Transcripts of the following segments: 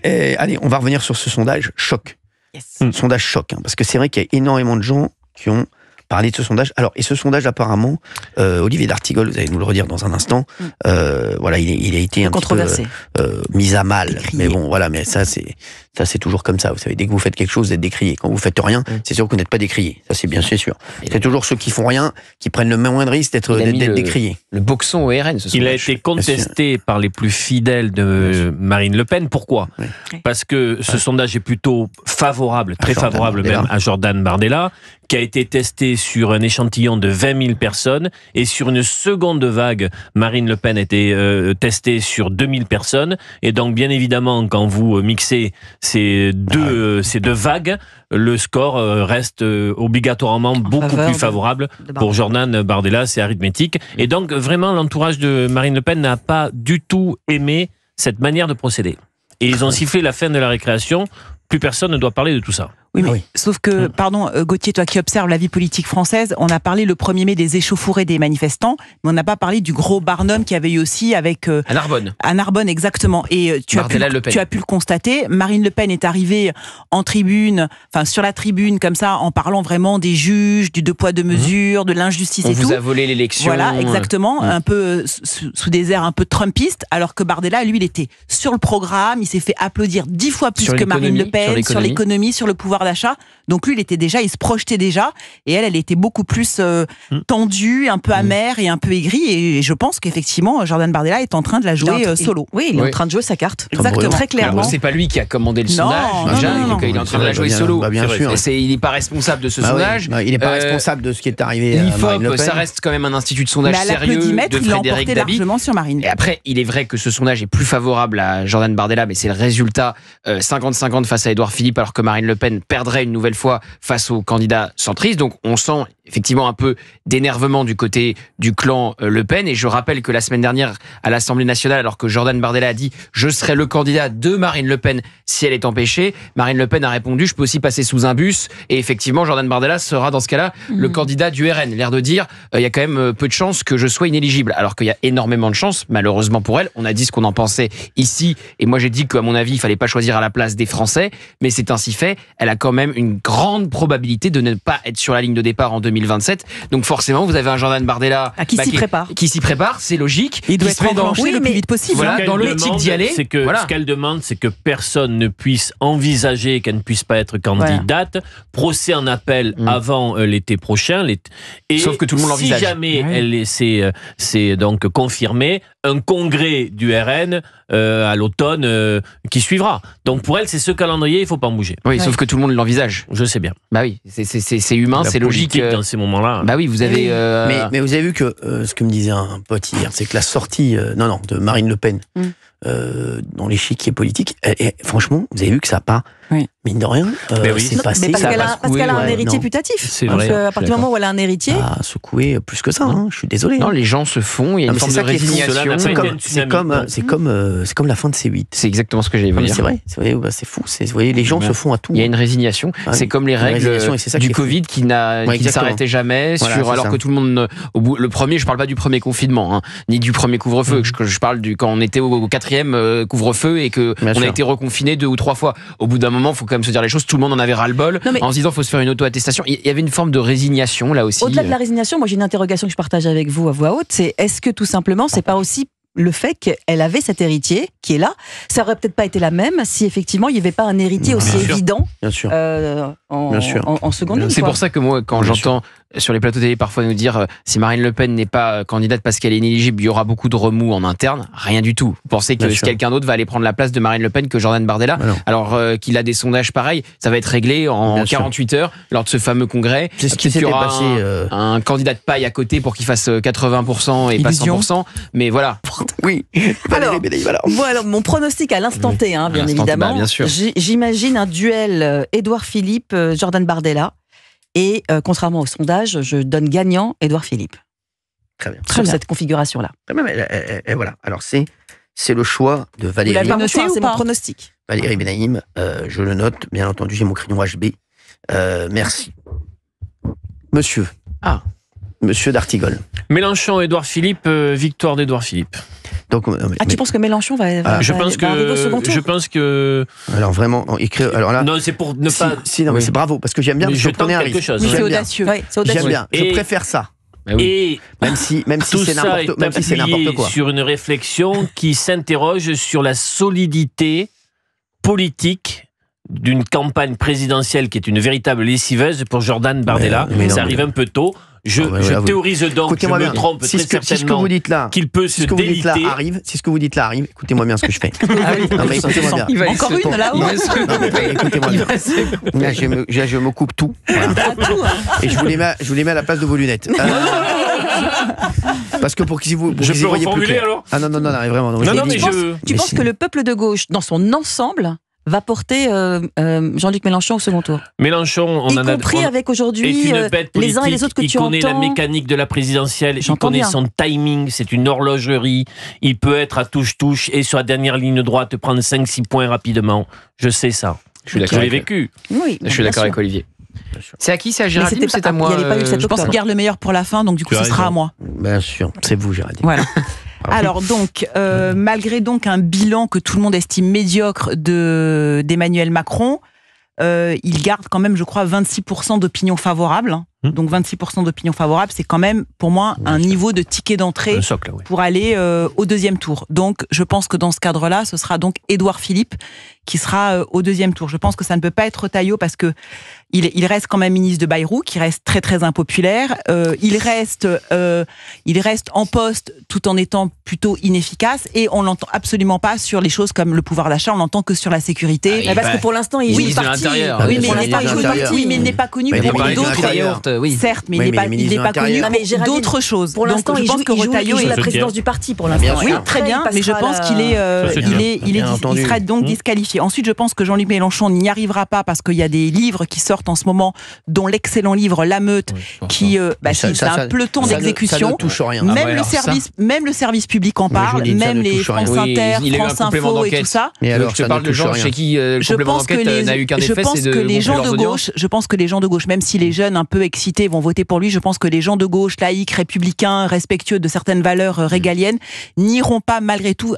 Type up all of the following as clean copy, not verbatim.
Allez, on va revenir sur ce sondage choc. Yes. Sondage choc, hein, parce que c'est vrai qu'il y a énormément de gens qui ont parlé de ce sondage. Alors, et ce sondage, apparemment, Olivier d'Artigol, vous allez nous le redire dans un instant, voilà, il a été un controversé, petit peu mis à mal. Décrié. Mais bon, voilà, mais ça c'est toujours comme ça. Vous savez, dès que vous faites quelque chose, vous êtes décrié. Quand vous faites rien, c'est sûr que vous n'êtes pas décrié. Ça, c'est bien, c'est sûr. C'est toujours ceux qui font rien qui prennent le moins de risque d'être décriés. Le boxon au RN, ce sondage. Il a été contesté par les plus fidèles de Marine Le Pen. Pourquoi ? Parce que ce sondage est plutôt favorable, très favorable même à Jordan Bardella, qui a été testé sur un échantillon de 20 000 personnes, et sur une seconde vague, Marine Le Pen a été testée sur 2000 personnes, et donc bien évidemment, quand vous mixez ces deux vagues, le score reste obligatoirement beaucoup plus favorable pour Jordan Bardella, c'est arithmétique, et donc vraiment l'entourage de Marine Le Pen n'a pas du tout aimé cette manière de procéder. Et ils ont sifflé la fin de la récréation, plus personne ne doit parler de tout ça. Oui, mais sauf que, pardon, Gauthier, toi qui observes la vie politique française, on a parlé le 1er mai des échauffourées des manifestants, mais on n'a pas parlé du gros Barnum qu'il y avait eu aussi avec... à Narbonne. À Narbonne, exactement. Et tu as pu le constater, Marine Le Pen est arrivée en tribune, enfin sur la tribune, comme ça, en parlant vraiment des juges, du deux poids deux mesures, de l'injustice et tout. On vous a volé l'élection. Voilà, exactement, un peu sous des airs un peu trumpistes, alors que Bardella, lui, il était sur le programme, il s'est fait applaudir 10 fois plus que Marine Le Pen, sur l'économie, sur le pouvoir d'achat. Donc lui, il se projetait déjà, et elle était beaucoup plus tendue, un peu amère et un peu aigrie, et je pense qu'effectivement, Jordan Bardella est en train de la jouer solo. Oui, il est en train de jouer sa carte. Exactement. Très clairement. Alors, c'est pas lui qui a commandé le sondage. Déjà, il est en train de la jouer solo. Bien sûr. Il n'est pas responsable de ce sondage. Il n'est pas responsable de ce qui est arrivé à Marine Le Pen. Ça reste quand même un institut de sondage sérieux de il l'a emporté Frédéric Dabi. largement sur Marine. Et après, il est vrai que ce sondage est plus favorable à Jordan Bardella, mais c'est le résultat 50-50 face à Édouard Philippe, alors que Marine Le Pen perdrait une nouvelle fois face au candidat centriste. Donc on sent effectivement un peu d'énervement du côté du clan Le Pen. Et je rappelle que la semaine dernière, à l'Assemblée nationale, alors que Jordan Bardella a dit « Je serai le candidat de Marine Le Pen si elle est empêchée », Marine Le Pen a répondu « Je peux aussi passer sous un bus ». Et effectivement, Jordan Bardella sera dans ce cas-là le candidat du RN. L'air de dire il y a quand même peu de chances que je sois inéligible. Alors qu'il y a énormément de chances, malheureusement pour elle. On a dit ce qu'on en pensait ici. Et moi, j'ai dit qu'à mon avis, il fallait pas choisir à la place des Français. Mais c'est ainsi fait. Elle a quand même une grande probabilité de ne pas être sur la ligne de départ en 2027. Donc forcément, vous avez un Jordan Bardella qui s'y prépare, c'est logique. Il doit être enclenché le plus vite possible. Voilà, dans l'optique d'y aller. Ce qu'elle demande, c'est que personne ne puisse envisager qu'elle ne puisse pas être candidate. Procès en appel avant l'été prochain. Et sauf que tout le monde l'envisage. Si jamais c'est donc confirmé, un congrès du RN à l'automne qui suivra. Donc pour elle, c'est ce calendrier, il ne faut pas en bouger. Oui, sauf que tout le monde l'envisage. Je sais bien. Bah oui, c'est humain, c'est logique. Dans ces moments-là. Bah oui, vous avez... Mais vous avez vu que ce que me disait un pote hier, c'est que la sortie de Marine Le Pen dans l'échiquier politique, franchement, vous avez vu que ça n'a pas... Mine de rien, c'est passé. Mais parce qu'elle a un héritier putatif. C'est parce vrai. qu'à partir du moment où elle a un héritier... secoué plus que ça, je suis désolé. Non, les gens se font, il y a une forme de résignation. C'est comme la fin de C8. C'est exactement ce que j'allais vous dire. C'est vrai, c'est fou. Vous voyez, les gens se font à tout. Il y a une résignation. C'est comme les règles du Covid qui ne s'arrêtaient jamais, alors que tout le monde... Le premier, je ne parle pas du premier confinement, ni du premier couvre-feu. Je parle quand on était au 4e couvre-feu et qu'on a été reconfiné 2 ou 3 fois. Au bout d'un moment, il faut quand même se dire les choses. Tout le monde en avait ras-le-bol en se disant qu'il faut se faire une auto-attestation. Il y avait une forme de résignation là aussi. Au-delà de la résignation, moi j'ai une interrogation que je partage avec vous à voix haute. C'est est-ce que tout simplement, c'est pas aussi le fait qu'elle avait cet héritier qui est là, ça aurait peut-être pas été la même si effectivement il n'y avait pas un héritier aussi évident en seconde ligne. C'est pour ça que moi, quand j'entends sur les plateaux télé parfois nous dire si Marine Le Pen n'est pas candidate parce qu'elle est inéligible, il y aura beaucoup de remous en interne. Rien du tout. Vous pensez que quelqu'un d'autre va aller prendre la place de Marine Le Pen que Jordan Bardella, alors qu'il a des sondages pareils, ça va être réglé en 48 heures lors de ce fameux congrès. C'est ce qui s'était passé. Un candidat de paille à côté pour qu'il fasse 80% et pas 100%. Mais voilà. Oui. Alors, mon pronostic à l'instant T, bien évidemment. Bien sûr. J'imagine un duel Édouard Philippe, Jordan Bardella. Et contrairement au sondage, je donne gagnant Édouard Philippe. Très bien. Sur cette configuration-là. Et voilà. Alors c'est le choix de Valérie. Vous l'avez noté, c'est mon pronostic. Valérie Benaïm, je le note. Bien entendu, j'ai mon crayon HB. Merci. Monsieur. Monsieur d'Artigol. Mélenchon, Édouard Philippe, victoire d'Édouard Philippe. Donc, tu penses que Mélenchon va arriver au second tour ? Je pense que... Alors vraiment, alors là... Non, c'est pour ne pas... mais c'est bravo, parce que j'aime bien... Je tente quelque chose. C'est audacieux. J'aime bien, je préfère ça. Et même si c'est n'importe quoi. Sur une réflexion qui s'interroge sur la solidité politique d'une campagne présidentielle qui est une véritable lessiveuse pour Jordan Bardella. Ça arrive un peu tôt. Je théorise donc, je me trompe très certainement qu'il peut se déliter. Si ce que vous dites là arrive, écoutez-moi bien ce que je fais. Non, mais écoutez-moi bien. Encore une là-haut. Écoutez-moi bien. Là, je me coupe tout. Et je vous les mets à la place de vos lunettes. Parce que pour que vous je peux voyez plus clair. Alors ah non, vraiment. Non, tu penses que le peuple de gauche, dans son ensemble, va porter Jean-Luc Mélenchon au second tour. Mélenchon, y compris avec aujourd'hui les uns et les autres que tu entends. Il connaît la mécanique de la présidentielle, il connaît son timing, c'est une horlogerie. Il peut être à touche-touche et sur la dernière ligne droite prendre 5-6 points rapidement. Je sais ça. Je l'ai vécu. Oui, je suis d'accord avec Olivier. C'est à qui? C'est à Géraldine ou c'est à moi? Je pense qu'il garde le meilleur pour la fin, donc du coup ce sera à moi. Bien sûr, c'est vous Géraldine. Voilà. Alors donc, malgré donc un bilan que tout le monde estime médiocre d'Emmanuel Macron, il garde quand même, je crois, 26% d'opinion favorable. Donc 26% d'opinion favorable, c'est quand même, pour moi, un niveau de ticket d'entrée pour aller au deuxième tour. Donc je pense que dans ce cadre-là, ce sera donc Édouard Philippe qui sera au deuxième tour. Je pense que ça ne peut pas être Retailleau parce que il reste quand même ministre de Bayrou, qui reste très très impopulaire. Il reste en poste tout en étant plutôt inefficace et on l'entend absolument pas sur les choses comme le pouvoir d'achat. On l'entend que sur la sécurité. Parce que pour l'instant, il est parti. Oui, mais il n'est pas connu pour d'autres. Certes, mais il n'est pas connu pour d'autres choses. Pour l'instant, il joue la présidence du parti pour l'instant. Oui, très bien, mais je pense qu'il sera donc disqualifié. Ensuite, je pense que Jean-Luc Mélenchon n'y arrivera pas parce qu'il y a des livres qui sortent en ce moment, dont l'excellent livre La Meute, qui c'est un peloton d'exécution. Ça ne touche rien. Même le service public en parle, même les France Inter, France Info et tout ça. Mais alors, je te parle de gens chez qui le complément d'enquête n'a eu qu'un effet, c'est de gonfler leurs audiences. Je pense que les gens de gauche, même si les jeunes un peu excités vont voter pour lui, je pense que les gens de gauche, laïcs, républicains, respectueux de certaines valeurs régaliennes, n'iront pas malgré tout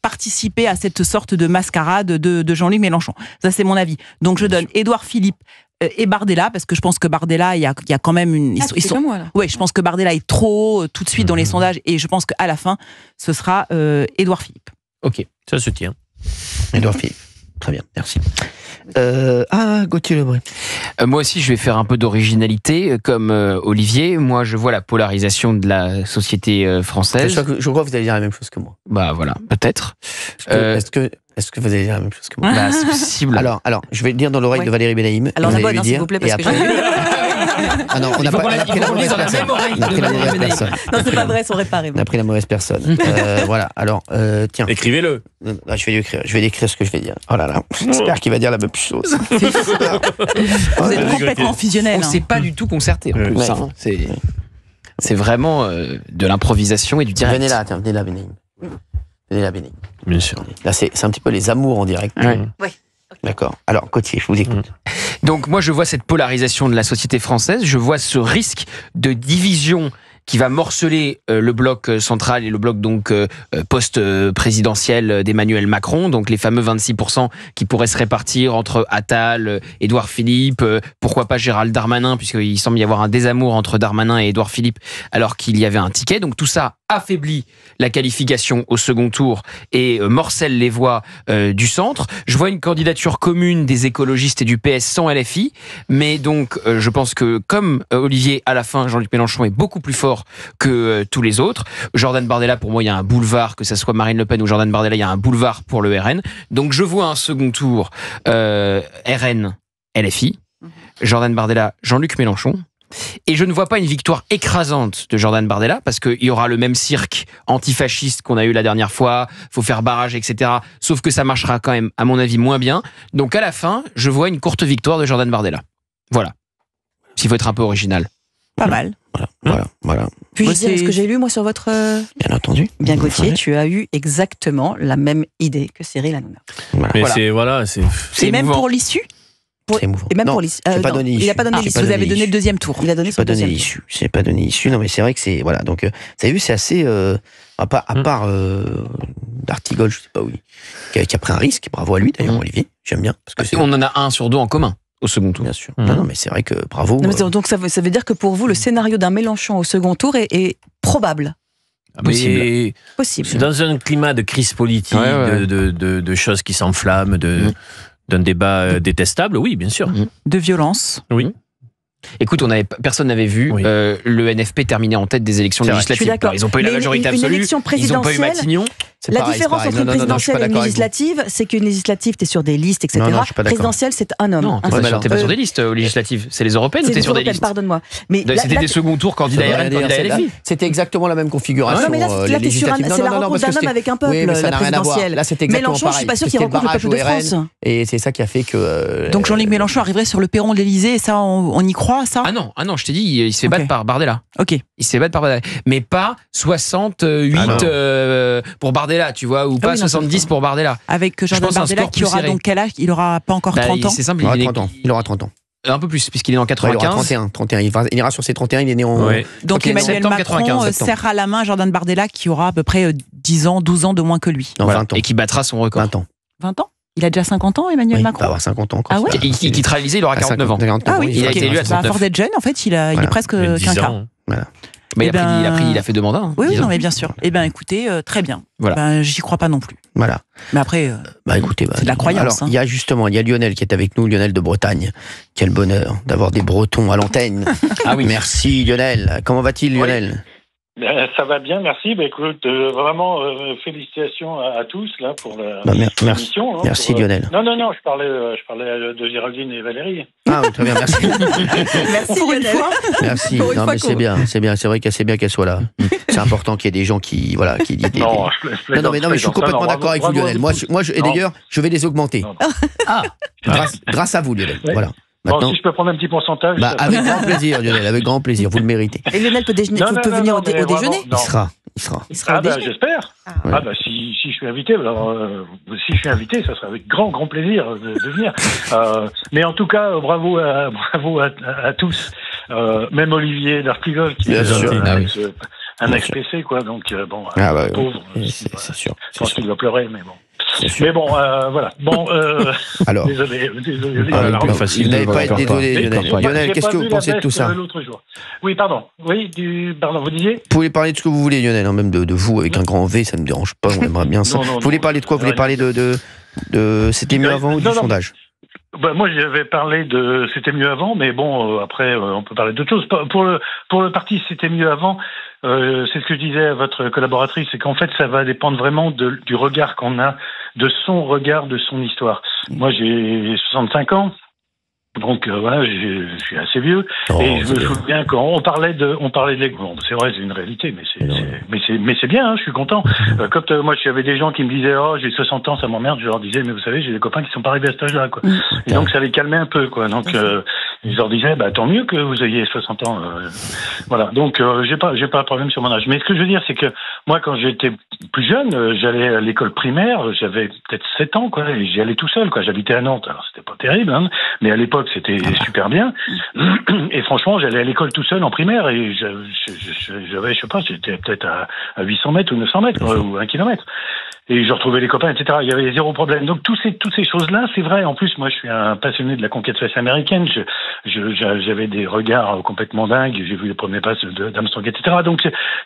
participer à cette sorte de mascarade de Jean-Luc Mélenchon. Ça, c'est mon avis. Donc je donne Édouard Philippe et Bardella, parce que je pense que Bardella, il y a quand même une... je pense que Bardella est trop haut tout de suite dans les sondages, et je pense qu'à la fin, ce sera Édouard Philippe. Ok, ça se tient. Édouard Philippe. Très bien, merci. Gauthier Lebray. Moi aussi, je vais faire un peu d'originalité, comme Olivier. Moi, je vois la polarisation de la société française. Je crois que vous allez dire la même chose que moi. Bah voilà, peut-être. Est-ce que vous allez dire la même chose que moi? Bah, c'est possible. Alors, je vais le dire dans l'oreille de Valérie Benaïm. Alors, la bonne, s'il vous plaît, parce que Ah non, on a pris la mauvaise personne. Non, c'est pas vrai, sont réparés. On a pris la mauvaise personne. Voilà, alors, tiens. Écrivez-le. Je vais décrire ce que je vais dire. Oh là là, j'espère qu'il va dire la même chose. Vous êtes complètement fusionnel. On ne s'est pas du tout concerté en plus. C'est vraiment de l'improvisation et du direct. Venez là, Benaïm. Venez là, Benaïm. Bien sûr. Là, c'est un petit peu les amours en direct. Oui. D'accord. Alors, Gauthier, je vous écoute. Donc, moi, je vois cette polarisation de la société française. Je vois ce risque de division qui va morceler le bloc central et le bloc donc post-présidentiel d'Emmanuel Macron, donc les fameux 26% qui pourraient se répartir entre Attal, Édouard Philippe, pourquoi pas Gérald Darmanin, puisqu'il semble y avoir un désamour entre Darmanin et Édouard Philippe, alors qu'il y avait un ticket. Donc tout ça affaiblit la qualification au second tour et morcelle les voix du centre. Je vois une candidature commune des écologistes et du PS sans LFI, mais donc je pense que comme Olivier, à la fin, Jean-Luc Mélenchon est beaucoup plus fort que tous les autres. Jordan Bardella, pour moi, il y a un boulevard, que ce soit Marine Le Pen ou Jordan Bardella, il y a un boulevard pour le RN. Donc je vois un second tour RN, LFI, Jordan Bardella, Jean-Luc Mélenchon. Et je ne vois pas une victoire écrasante de Jordan Bardella, parce qu'il y aura le même cirque antifasciste qu'on a eu la dernière fois, faut faire barrage, etc. Sauf que ça marchera quand même, à mon avis, moins bien. Donc à la fin, je vois une courte victoire de Jordan Bardella. Voilà. S'il faut être un peu original. Pas mal. Voilà. Puis-je dire ce que j'ai lu, moi, sur votre... Bien entendu. Bien, Gauthier, tu as eu exactement la même idée que Cyril Hanouna. Mais c'est même pour l'issue. C'est émouvant. Et même pour l'issue. Il n'a pas donné l'issue. Vous avez donné le deuxième tour. Il a donné son deuxième tour. J'ai pas donné l'issue. Non, mais c'est vrai que c'est voilà. Donc, vous avez vu, c'est assez à part d'Artigol, je sais pas où, qui a pris un risque. Bravo à lui d'ailleurs, Olivier. J'aime bien parce que on en a un sur deux en commun. Au second tour. Bien sûr. Non, mais c'est vrai que bravo. Non, donc ça veut dire que pour vous, le scénario d'un Mélenchon au second tour est probable. Possible. C'est dans un climat de crise politique, de choses qui s'enflamment, d'un débat détestable, oui, bien sûr. De violence. Oui. Écoute, personne n'avait vu le NFP terminer en tête des élections législatives. Ils n'ont pas eu la majorité absolue. Ils n'ont pas eu Matignon. La différence entre une présidentielle et une législative, c'est qu'une législative, t'es sur des listes, etc. Présidentielle, c'est un homme. Non, t'es pas sur des listes législatives. C'est les européennes ou t'es sur des listes? Pardonne-moi. C'était des seconds tours candidat RN, candidat LFI. C'était exactement la même configuration. Non, mais là, t'es sur c'est la rencontre d'un homme avec un peuple, la présidentielle. Là, c'était exactement Mélenchon, je suis pas sûr qu'il rencontre le peuple de France. Et c'est ça qui a fait que. Donc Jean-Luc Mélenchon arriverait sur le perron de l'Élysée, et ça, on y croit, ça? Ah non, je t'ai dit, il se fait battre par Bardella. Ok. Il se fait battre par Bardella. Mais pas 68 pour Bardella, tu vois, ou pas 70 pour Bardella. Avec Jordan Bardella qui aura donc quel âge? Il aura pas encore 30 ans. C'est simple, il aura 30 ans. Un peu plus, puisqu'il est en 95. Il aura 31. Il ira sur ses 31, il est né en. Donc Emmanuel Macron serrera la main à Jordan Bardella qui aura à peu près 10 ans, 12 ans de moins que lui. Non, 20 ans. Et qui battra son record. 20 ans. 20 ans? Il a déjà 50 ans, Emmanuel Macron? Il va avoir 50 ans encore. Ah ouais? Qui quittera l'Élysée, il aura 49 ans. Ah oui, il a été élu à 39. À force d'être jeune, en fait, il est presque quinquant. Voilà. Mais il a fait 2 mandats. Oui, non, mais bien sûr. Eh bien, écoutez, très bien. Voilà. J'y crois pas non plus. Voilà. Mais après, écoutez, c'est de la croyance. Alors, il y a Lionel qui est avec nous, Lionel de Bretagne. Quel bonheur d'avoir des Bretons à l'antenne. Ah oui. Merci Lionel. Comment va-t-il, Lionel? Ça va bien, merci. Écoute, vraiment, félicitations à tous là pour la émission. Merci Lionel. Non, je parlais de Géraldine et Valérie. Ah oui, très bien, merci. Merci pour une fois. Merci. Non, mais c'est bien. C'est vrai que c'est bien qu'elle soit là. C'est important qu'il y ait des gens qui disent des. Non, mais je suis complètement d'accord avec vous, Lionel. Et d'ailleurs, je vais les augmenter. Grâce à vous, Lionel. Voilà. Maintenant, si je peux prendre un petit pourcentage. Avec grand plaisir, Lionel, avec grand plaisir, vous le méritez. Et Lionel peut venir au déjeuner? Il sera au déjeuner. J'espère. Si je suis invité, ça sera avec grand plaisir de venir. Mais en tout cas, bravo à tous. Même Olivier d'Artigol qui est un ex-PC, quoi. Donc, pauvre. C'est sûr. Je pense qu'il doit pleurer, mais bon. Mais bon, voilà. Bon, alors, désolé. Vous n'avez pas été désolé, Lionel. Lionel, qu'est-ce que vous pensez de tout ça? Oui, pardon. Pardon, vous disiez? Vous pouvez parler de ce que vous voulez, Lionel, même de vous avec un grand V, ça ne me dérange pas, on aimerait bien ça. Vous voulez parler de quoi? Vous voulez parler de c'était mieux avant ou du sondage? Moi, j'avais parlé de c'était mieux avant, mais bon, après, on peut parler d'autres choses. Pour le parti, c'était mieux avant. C'est ce que je disais à votre collaboratrice, c'est qu'en fait, ça va dépendre vraiment du regard qu'on a, de son regard, de son histoire. Moi, j'ai 65 ans. Donc voilà, je suis assez vieux et je me souviens quand on parlait de bon, c'est vrai, c'est une réalité, mais c'est bien, je suis content. Quand moi j'avais des gens qui me disaient j'ai 60 ans, ça m'emmerde, je leur disais mais vous savez, j'ai des copains qui sont pas arrivés à cet âge-là, quoi. Et donc ça les calmait un peu, quoi. Donc je leur disais tant mieux que vous ayez 60 ans. Voilà. Donc j'ai pas de problème sur mon âge. Mais ce que je veux dire, c'est que moi quand j'étais plus jeune, j'allais à l'école primaire, j'avais peut-être 7 ans, quoi, et j'y allais tout seul, quoi. J'habitais à Nantes, alors c'était pas terrible, mais à l'époque c'était super bien. Et franchement, j'allais à l'école tout seul en primaire et j'avais, je sais pas, j'étais peut-être à 800 mètres ou 900 mètres, ou 1 kilomètre. Et je retrouvais les copains, etc. Il y avait 0 problème. Donc toutes ces choses-là, c'est vrai. En plus, moi, je suis un passionné de la conquête spatiale américaine. J'avais des regards complètement dingues. J'ai vu les premiers passes d'Armstrong, etc. Donc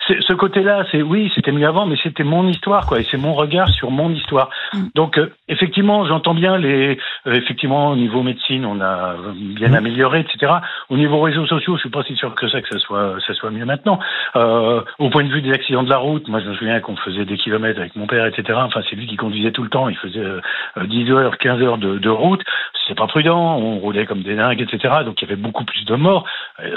ce côté-là, c'était mieux avant, mais c'était mon histoire, quoi. Et c'est mon regard sur mon histoire. Donc effectivement, j'entends bien effectivement, au niveau médecine, on a bien amélioré, etc. Au niveau réseaux sociaux, je suis pas si sûr que ça soit mieux maintenant. Au point de vue des accidents de la route, moi, je me souviens qu'on faisait des kilomètres avec mon père, etc. Enfin, c'est lui qui conduisait tout le temps. Il faisait 10 heures, 15 heures de route. C'est pas prudent. On roulait comme des dingues, etc. Donc, il y avait beaucoup plus de morts.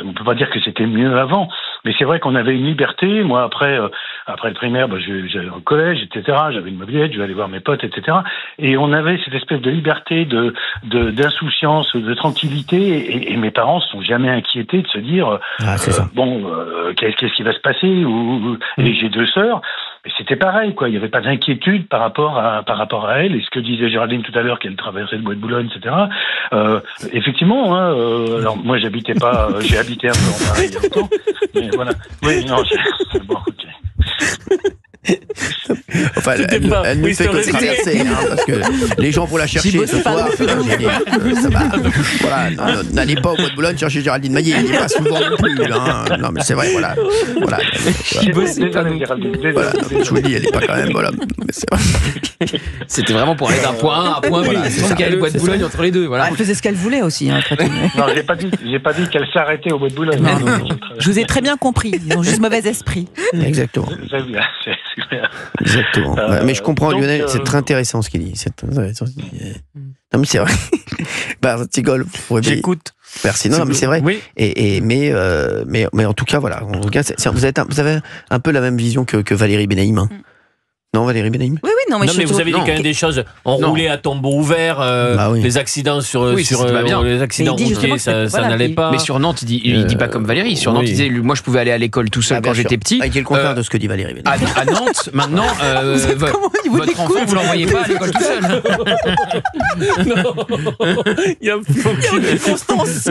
On peut pas dire que c'était mieux avant. Mais c'est vrai qu'on avait une liberté. Moi, après le primaire, j'allais au collège, etc. J'avais une mobilette, je vais aller voir mes potes, etc. Et on avait cette espèce de liberté, d'insouciance, de tranquillité. Et mes parents se sont jamais inquiétés de se dire, qu'est-ce qui va se passer? Et j'ai 2 sœurs. Mais c'était pareil, quoi. Il n'y avait pas d'inquiétude par rapport à elle. Et ce que disait Géraldine tout à l'heure, qu'elle traversait le bois de Boulogne, etc. Effectivement, alors moi j'ai habité un peu en Paris il y a longtemps. Mais voilà. Oui, non, bon, ok. Enfin, elle ne fait que traverser, parce que les gens vont la chercher ce soir. Ça va. Voilà, n'allez pas au bois de Boulogne chercher Géraldine Maillet, il n'y est pas souvent non plus. Non, mais c'est vrai, voilà. Je vous le dis, elle n'est pas quand même. Voilà. C'était vraiment pour aller d'un point A à un point B. C'est ça qu'il y a le bois de Boulogne entre les deux. Voilà. Elle faisait ce qu'elle voulait aussi. Non, j'ai pas dit qu'elle s'arrêtait au bois de Boulogne. Je vous ai très bien compris. Ils ont juste mauvais esprit. Exactement. Exactement. Mais je comprends, Lionel, c'est très intéressant ce qu'il dit. Non, mais c'est vrai. Tigol, j'écoute. Merci. Non, mais c'est vrai. Oui. Mais en tout cas, voilà. Vous avez un peu la même vision que Valérie Benaïm. Non, Valérie Benaïm? Oui, non, mais vous avez dit quand même des choses. On roulait à tombeau ouvert, les accidents les accidents routiers, ça n'allait pas. Mais sur Nantes, il dit pas comme Valérie. Sur Nantes, il disait, moi, je peux aller à l'école tout seul quand j'étais petit. Qui est le contraire de ce que dit Valérie Benaïm. À Nantes, maintenant, votre enfant, vous l'envoyez pas à l'école tout seul. Il y a aucune constance.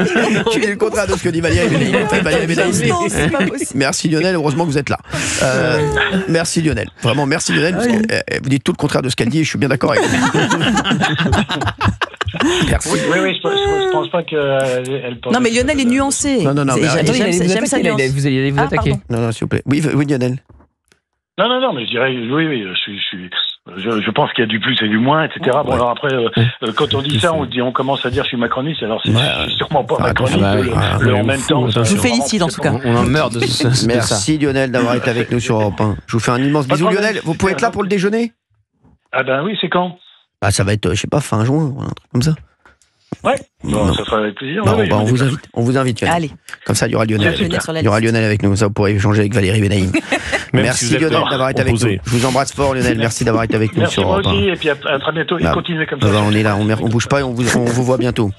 Qui est le contraire de ce que dit Valérie Benaïm. Merci Lionel, heureusement que vous êtes là. Merci Lionel. Vraiment, merci Lionel. Parce que vous dites tout le contraire de ce qu'elle dit et je suis bien d'accord avec vous. Merci. Oui, je pense pas qu'elle pense. Non, mais Lionel est nuancé. Non, j'aime ça. Vous allez vous attaquer. Non, s'il vous plaît. Oui, Lionel. Non, mais je dirais, oui, je pense qu'il y a du plus et du moins, etc. Ouais. Bon, alors après, quand on dit ça, on commence à dire je suis macroniste, alors c'est sûrement pas macroniste, en même temps. Je vous félicite en tout cas. On en meurt de ça. Merci Lionel d'avoir été avec nous sur Europe 1. Je vous fais un immense bisou. Lionel, vous pouvez être là pour le déjeuner? Ah ben oui, c'est quand? Ça va être, je sais pas, fin juin, un truc comme ça. Ouais, bon, ça sera avec plaisir. On vous invite. Lionel. Allez. Comme ça, il y aura Lionel. Il y aura Lionel avec nous. Ça, vous pourrez échanger avec Valérie Benaïm. Merci Lionel d'avoir été avec nous. Je vous embrasse fort, Lionel. Merci d'avoir été avec nous sur Europe 1. Merci moi aussi, et puis à très bientôt. Et continuez comme ça. On est là, on bouge pas et on vous voit bientôt.